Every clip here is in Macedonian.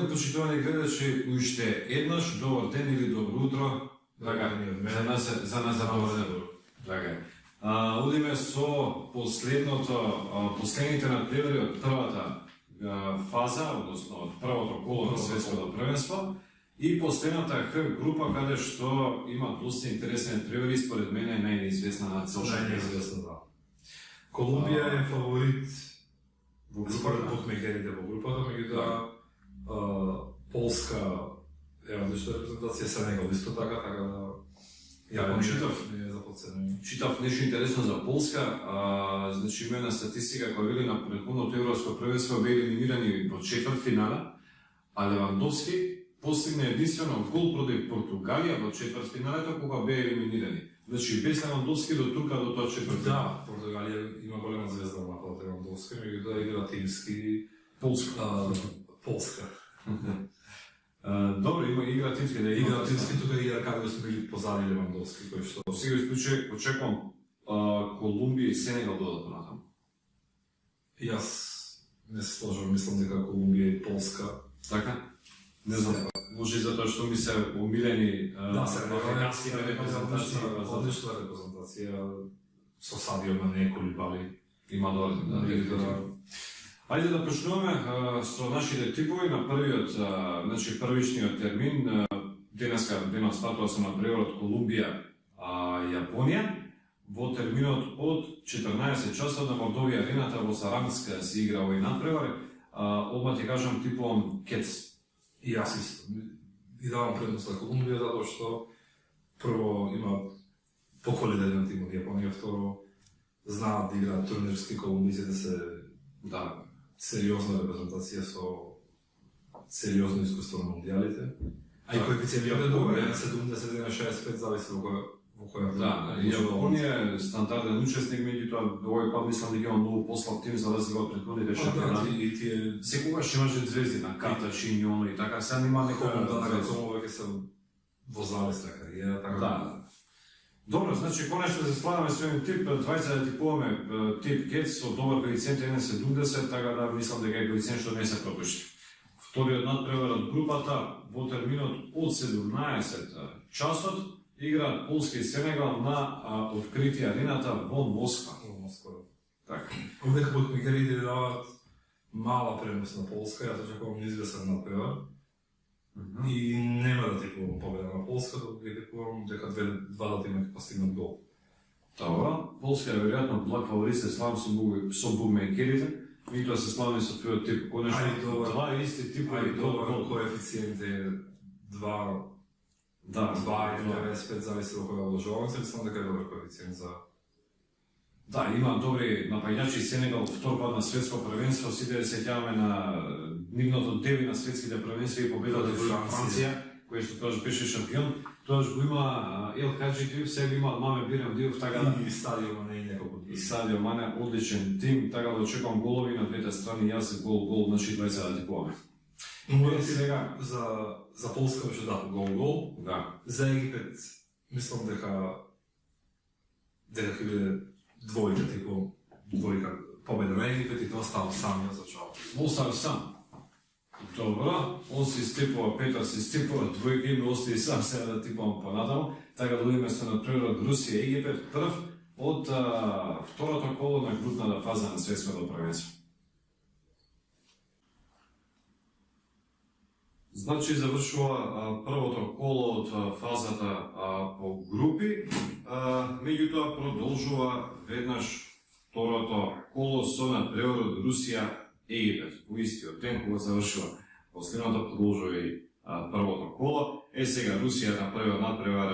почитувани гледачи, уште еднаш добар ден или добро утро. Така, за нас добар ден. Така. Одиме со последните надпревари од првата фаза, односно од првото коло на светското првенство и последната Х група каде што има доста интересни надпревари, според мене е најизвестна на цел шампионат. Најизвестна, да. Колумбија е фаворит според букмекерите во групата, меѓутоа Полска е одлична репрезентација, Сенегал исто така да не е за подценување. Читав нешто интересно за Полска, значи има една статистика која вели на претходното европско првенство беа елиминирани во четвртфинала, а Левандовски постигна единствено гол против Португалија во четвртфиналето кога беа елиминирани. Значи без Левандовски до тука до тоа четвртфинал. Да, Португалија има голема звезда на напад Левандовски, меѓутоа игра тимски Полска. Добро, има игра тимски, да игра тимски, тука игра како да сме били позади Левандовски, кој што... Сега случај очекувам Колумбија и Сенегал додат понатаму. Јас не се сложам, мислам дека Колумбија и Полска. Така? Не знам, може и затоа што ми се умилени африкански репрезентација, одлична репрезентација со Садио Мане, Колибали. Има добро. Ајде да почнуваме со нашите типови на првиот, значи првичниот термин. Денес стартува со надпреварот Колумбија Јапонија. Во терминот од 14 часот на Мордовија арената во Саранска се игра овој надпревар. Одма ти кажам типувам кец. И јас исто. И давам предност на Колумбија затоа што прво има поквалитетен тим од Јапонија, второ знаат да играат турнирски, колумбијците се сериозна репрезентација со сериозно искуство на мундијалите. А и коефициентот е добар, на 70 на 65 зависи во која да, Јапонија е стандарден учесник, меѓутоа овој пат мислам дека има многу послаб тим за разлика од претходните шампионати. И тие секогаш имаше звезди на Ката, Шинјоно и така, сега нема некој да веќе се во завист на кариера, така да. Добро, значи конечно се складаме со еден тип, двајца да типуваме тип кец со добар коефициент 1,70, така да мислам дека е коефициент што не се пропушти. Вториот надпревар од групата во терминот од 17 часот играат Полска и Сенегал на откритија арената во Москва. Во Москва. Така. Овдека букмекерите даваат мала предност на Полска, јас очекувам неизвестен надпревар. И нема да типувам победа на Полска, докато типувам дека двата тима ќе постигнат гол. Добро, Полска е веројатно благ фаворит, се славам со букмекерите, меѓутоа се славам со твојот тип. Конечно, два исти типови добар коефициент е 2,95 зависи во која ложовница, мислам дека е добар коефициент за... Да, има добри напаѓачи. Сенегал втор пат на светско првенство, сите да се сеќаваме на нивното деби на светските првенства и победата во Франција, кој што тоаш беше шампион. Тоаш го има Ел Хаджи Диоф, сега има Маме Бирам Диоф, така да... И Садио Мане и неколку други. И Садио Мане, одличен тим, така да очекувам голови на двете страни, јас гол, значи 20 да типуваме. Сега за Полска беше да гол. Да. За Египет мислам дека ќе биде двојка победа на Египет и тоа става сам за чао. Остава сам. Добро, он си стипува, Петар си стипува, двојка и остави сам сега да типувам понатаму. Така да одиме со надпреварот Русија и Египет прв од второто коло на групната фаза на светското првенство. Значи завршува првото коло од фазата по групи, меѓутоа продолжува веднаш второто коло со надпреварот Русија-Египет. Во истиот ден кога завршува последното продолжува и првото коло. Сега Русија на првиот надпревар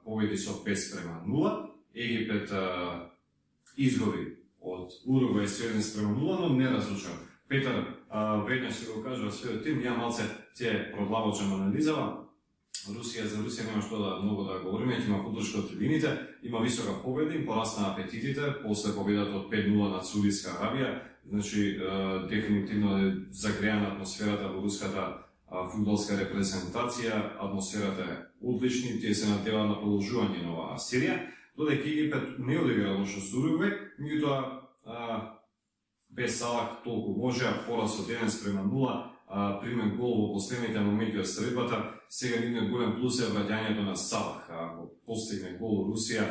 победи со 5:0, Египет изгуби од Уругвај 7:0, но не разлучува. Петар веднаш се го кажува својот тим, ја малце ќе продлабочам анализава. За Русија нема што да многу да говориме, ќе има поддршка од трибините, има висока победа, порасна апетитите после победата од 5:0 над Саудитска Арабија. Значи дефинитивно е загреана атмосферата во руската фудбалска репрезентација, атмосферата е одлична, тие се надеваат на продолжување на оваа серија, додека Египет не одигра лошо со Уругвај, меѓутоа без Салах толку може, пораз од 1:0, примен гол во последните моменти од средбата. Сега нивниот голем плюс е враќањето на Салах. Ако постигне гол Русија,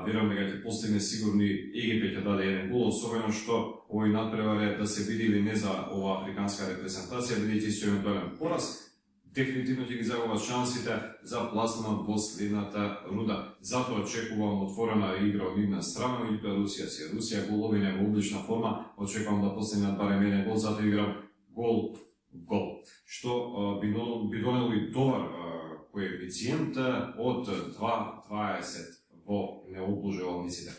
верувам дека ќе постигне сигурно и Египет ќе даде еден гол, особено што овој надпревар е да се види или не за ова африканска репрезентација, бидејќи со евентуален пораз, дефинитивно ќе ги загубат шансите за пласман во следната рунда. Затоа очекувам отворена игра од нивна страна, меѓутоа Русија голови не во одлична форма, очекувам да постигнат барем еден гол, затоа играм гол, што би донело и добар коефициент од 2,20 во необлужувалниците.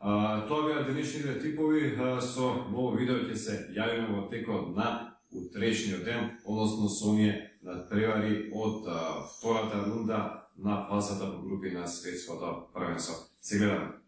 Тоа беа денешните типови. Со ново видео ќе се јавиме во текот на утрешниот ден, односно со оние надпревари од втората рунда на фазата по групи на светското првенство. Се гледаме.